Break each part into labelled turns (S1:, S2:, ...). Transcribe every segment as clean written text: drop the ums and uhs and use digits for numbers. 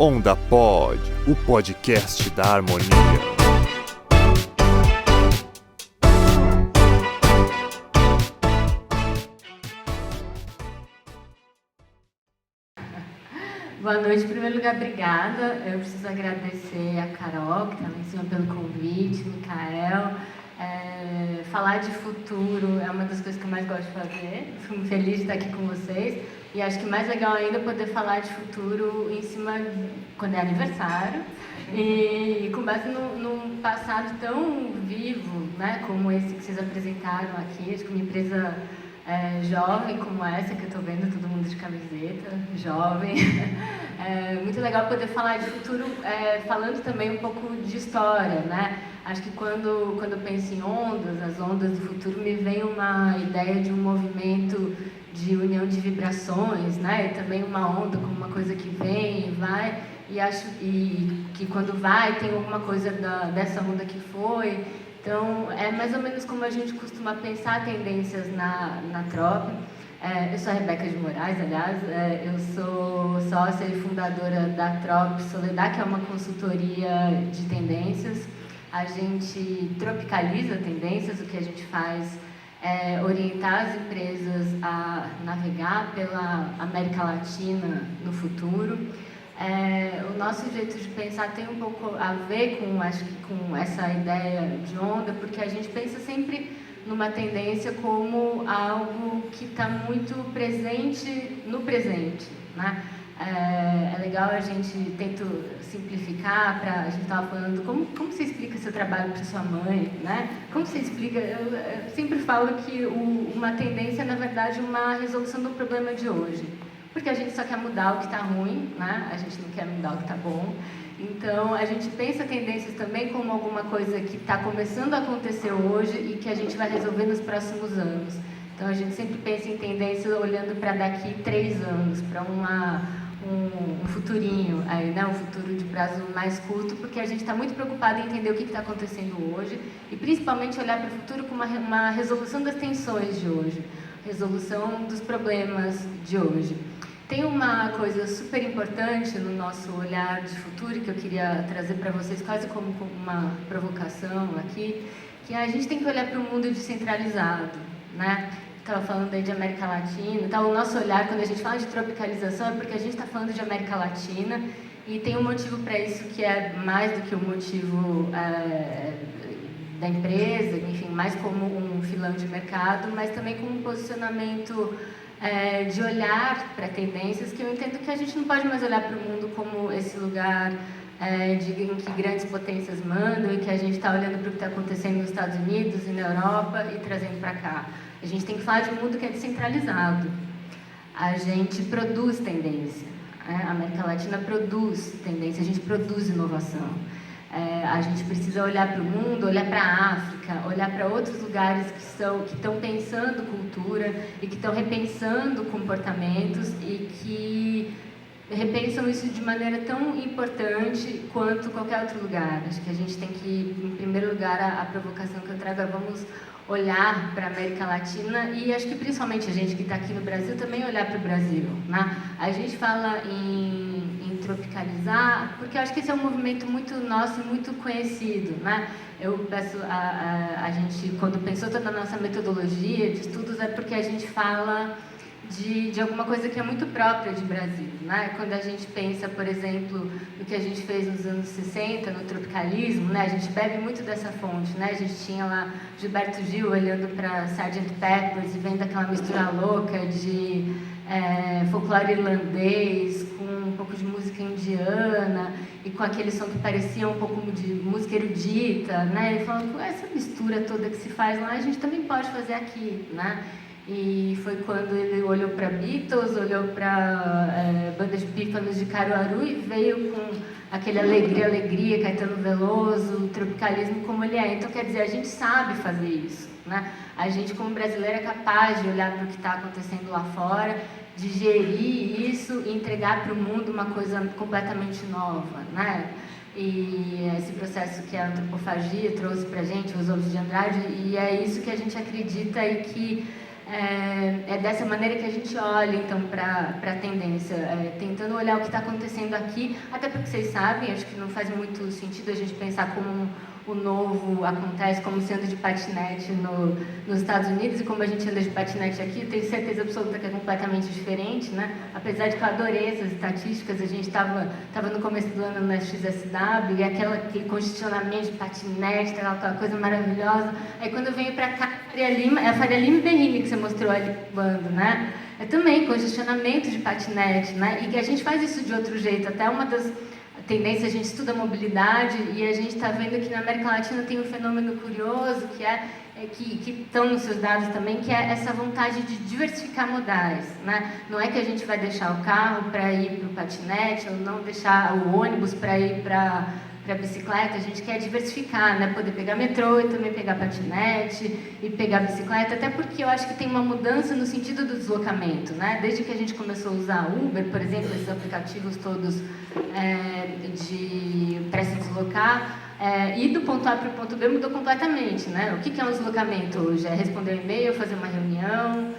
S1: Onda Pod, o podcast da harmonia.
S2: Boa noite, em primeiro lugar, obrigada. Eu preciso agradecer a Carol, que está lá em cima, pelo convite, Micael. Falar de futuro é uma das coisas que eu mais gosto de fazer. Fico muito feliz de estar aqui com vocês. E acho que mais legal ainda é poder falar de futuro em cima, quando é aniversário, e com base num passado tão vivo, né, como esse que vocês apresentaram aqui. Acho que uma empresa jovem como essa, que eu estou vendo todo mundo de camiseta, jovem. É muito legal poder falar de futuro, falando também um pouco de história, né? Acho que quando eu penso em ondas, as ondas do futuro, me vem uma ideia de um movimento de união de vibrações, né? E também uma onda como uma coisa que vem e vai, e que quando vai tem alguma coisa dessa onda que foi. Então, é mais ou menos como a gente costuma pensar tendências na Trop. Eu sou a Rebeca de Moraes, aliás, eu sou sócia e fundadora da Trop Soledad, que é uma consultoria de tendências. A gente tropicaliza tendências, o que a gente faz é orientar as empresas a navegar pela América Latina no futuro. O nosso jeito de pensar tem um pouco a ver com essa ideia de onda, porque a gente pensa sempre numa tendência como algo que está muito presente no presente, né? É legal a gente tenta simplificar, a gente estava falando, como você explica seu trabalho para sua mãe, né? Como você explica, eu sempre falo que uma tendência é, na verdade, uma resolução do problema de hoje. Porque a gente só quer mudar o que está ruim, né? A gente não quer mudar o que está bom. Então, a gente pensa tendências também como alguma coisa que está começando a acontecer hoje e que a gente vai resolver nos próximos anos. Então, a gente sempre pensa em tendências olhando para daqui 3 anos, para um futurinho, aí, né? Um futuro de prazo mais curto, porque a gente está muito preocupado em entender o que está acontecendo hoje e, principalmente, olhar para o futuro como uma resolução das tensões de hoje, resolução dos problemas de hoje. Tem uma coisa super importante no nosso olhar de futuro que eu queria trazer para vocês, quase como uma provocação aqui, que a gente tem que olhar para o mundo descentralizado, né? Estava falando aí de América Latina, tá? O nosso olhar, quando a gente fala de tropicalização, é porque a gente está falando de América Latina e tem um motivo para isso que é mais do que o motivo da empresa, enfim, mais como um filão de mercado, mas também como um posicionamento de olhar para tendências, que eu entendo que a gente não pode mais olhar para o mundo como esse lugar em que grandes potências mandam e que a gente está olhando para o que está acontecendo nos Estados Unidos e na Europa e trazendo para cá. A gente tem que falar de um mundo que é descentralizado. A gente produz tendência. A América Latina produz tendência, a gente produz inovação. A gente precisa olhar para o mundo, olhar para a África, olhar para outros lugares que estão pensando cultura e que estão repensando comportamentos e que repensam isso de maneira tão importante quanto qualquer outro lugar. Acho que a gente tem que, em primeiro lugar, a provocação que eu trago é vamos olhar para a América Latina e acho que principalmente a gente que está aqui no Brasil também olhar para o Brasil, né? A gente fala em tropicalizar, porque eu acho que esse é um movimento muito nosso e muito conhecido, né? Eu peço a gente, quando pensou toda a nossa metodologia de estudos, é porque a gente fala de alguma coisa que é muito própria de Brasil, né? Quando a gente pensa, por exemplo, no que a gente fez nos anos 60, no tropicalismo, né? A gente bebe muito dessa fonte, né? A gente tinha lá Gilberto Gil olhando para Sgt. Peppers e vendo aquela mistura louca de folclore irlandês com um pouco de música indiana e com aquele som que parecia um pouco de música erudita, né? E falando, com essa mistura toda que se faz lá, a gente também pode fazer aqui, né? E foi quando ele olhou para Beatles, olhou para banda de pífanos de Caruaru e veio com aquele alegria, Caetano Veloso, o tropicalismo como ele é. Então, quer dizer, a gente sabe fazer isso, né? A gente, como brasileiro, é capaz de olhar para o que está acontecendo lá fora, digerir isso e entregar para o mundo uma coisa completamente nova, né? E esse processo que a antropofagia trouxe para a gente, os Oswald de Andrade, e é isso que a gente acredita e que é dessa maneira que a gente olha, então, para a tendência, tentando olhar o que está acontecendo aqui, até porque vocês sabem, acho que não faz muito sentido a gente pensar como o novo acontece, como se anda de patinete nos Estados Unidos e como a gente anda de patinete aqui, tenho certeza absoluta que é completamente diferente, né? Apesar de que eu adorei essas estatísticas, a gente estava no começo do ano na XSW e aquele congestionamento de patinete, aquela coisa maravilhosa. Aí quando eu venho para cá, é a Faria Lima e Berrini que você mostrou ali bando, né? É também congestionamento de patinete, né? E que a gente faz isso de outro jeito, até uma das tendência, a gente estuda mobilidade e a gente está vendo que na América Latina tem um fenômeno curioso que estão nos seus dados também, que é essa vontade de diversificar modais, né? Não é que a gente vai deixar o carro para ir para o patinete ou não deixar o ônibus para ir para a bicicleta, a gente quer diversificar, né? Poder pegar metrô e também pegar patinete e pegar bicicleta, até porque eu acho que tem uma mudança no sentido do deslocamento, né? Desde que a gente começou a usar Uber, por exemplo, esses aplicativos todos para se deslocar, e do ponto A para o ponto B mudou completamente, né? O que é um deslocamento hoje? É responder um e-mail, fazer uma reunião,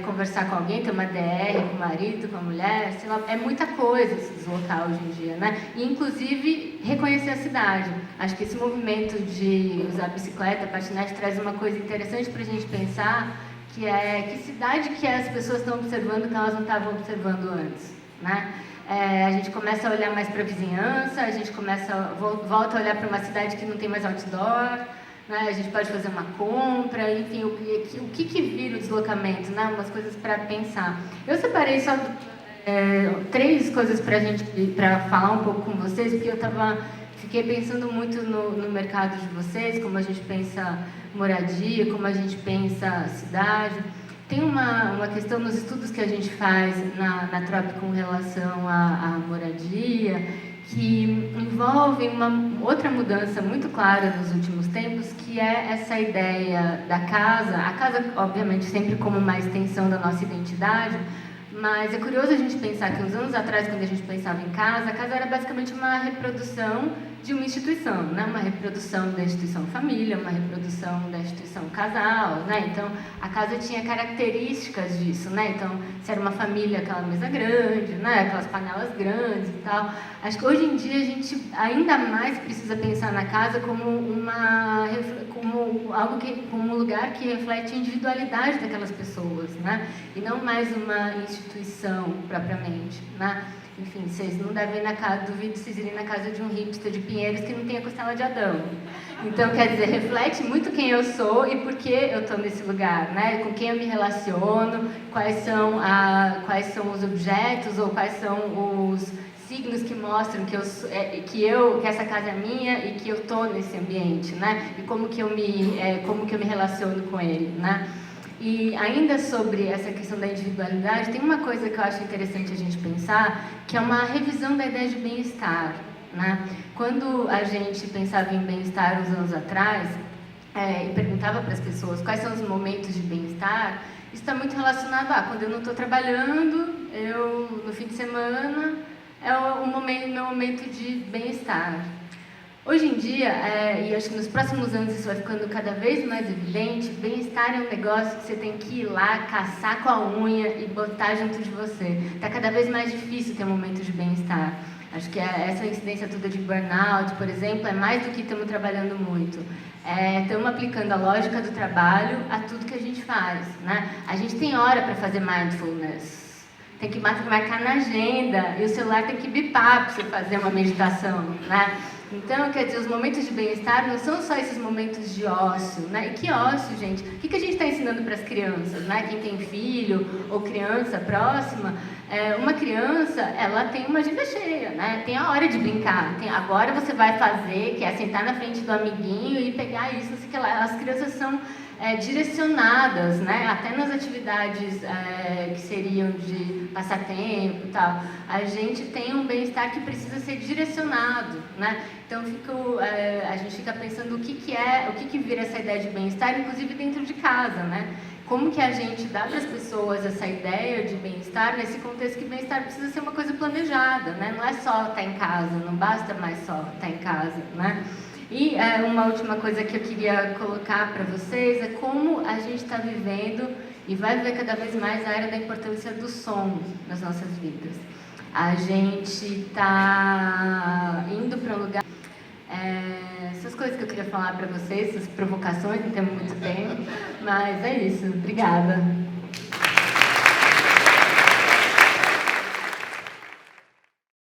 S2: conversar com alguém, ter uma DR com o marido, com a mulher, sei lá, é muita coisa se deslocar hoje em dia, né? E, inclusive, reconhecer a cidade. Acho que esse movimento de usar bicicleta, patinete, traz uma coisa interessante para a gente pensar, que é que cidade que as pessoas estão observando que elas não estavam observando antes, né? A gente começa a olhar mais para a vizinhança, a gente volta a olhar para uma cidade que não tem mais outdoor, né? A gente pode fazer uma compra, enfim, o que vira o deslocamento, né? Umas coisas para pensar. Eu separei só 3 coisas para falar um pouco com vocês, porque fiquei pensando muito no mercado de vocês, como a gente pensa moradia, como a gente pensa cidade. Tem uma questão nos estudos que a gente faz na Trop com relação à moradia, que envolve uma outra mudança muito clara nos últimos tempos, que é essa ideia da casa. A casa, obviamente, sempre como uma extensão da nossa identidade, mas é curioso a gente pensar que uns anos atrás, quando a gente pensava em casa, a casa era basicamente uma reprodução de uma instituição, né? Uma reprodução da instituição família, uma reprodução da instituição casal, né? Então, a casa tinha características disso, né? Então, se era uma família, aquela mesa grande, né? Aquelas panelas grandes e tal. Acho que hoje em dia a gente ainda mais precisa pensar na casa como um lugar que reflete a individualidade daquelas pessoas, né? E não mais uma instituição propriamente, né? Enfim, vocês não devem ir na casa, duvido vocês irem na casa de um hipster de Pinheiros que não tem a costela de Adão. Então, quer dizer, reflete muito quem eu sou e por que eu estou nesse lugar, né? Com quem eu me relaciono, quais são os objetos ou quais são os signos que mostram que essa casa é minha e que eu estou nesse ambiente, né? E como que eu me relaciono com ele, né? E ainda sobre essa questão da individualidade, tem uma coisa que eu acho interessante a gente pensar, que é uma revisão da ideia de bem-estar, né? Quando a gente pensava em bem-estar uns anos atrás, e perguntava para as pessoas quais são os momentos de bem-estar, isso está muito relacionado a quando eu não estou trabalhando, no fim de semana, é meu momento de bem-estar. Hoje em dia, e acho que nos próximos anos isso vai ficando cada vez mais evidente, bem-estar é um negócio que você tem que ir lá, caçar com a unha e botar junto de você. Está cada vez mais difícil ter um momento de bem-estar. Acho que essa incidência toda de burnout, por exemplo, é mais do que estamos trabalhando muito. Estamos aplicando a lógica do trabalho a tudo que a gente faz, né? A gente tem hora para fazer mindfulness. Tem que marcar na agenda e o celular tem que bipar para você fazer uma meditação, né? Então, quer dizer, os momentos de bem-estar não são só esses momentos de ócio, né? E que ócio, gente? O que a gente está ensinando para as crianças, né? Quem tem filho ou criança próxima, uma criança, ela tem uma agenda cheia, né? Tem a hora de brincar. Agora você vai fazer, que é sentar na frente do amiguinho e pegar isso, assim, que lá. As crianças são direcionadas, né? Até nas atividades que seriam de passatempo e tal. A gente tem um bem-estar que precisa ser direcionado, né? Então a gente fica pensando o que vira essa ideia de bem-estar, inclusive dentro de casa, né? Como que a gente dá para as pessoas essa ideia de bem-estar nesse contexto que bem-estar precisa ser uma coisa planejada, né? Não é só estar em casa, não basta mais só estar em casa, né? E uma última coisa que eu queria colocar para vocês é como a gente está vivendo e vai ver cada vez mais a era da importância do som nas nossas vidas. A gente está indo para um lugar... essas coisas que eu queria falar para vocês, essas provocações, não temos muito tempo, mas é isso. Obrigada.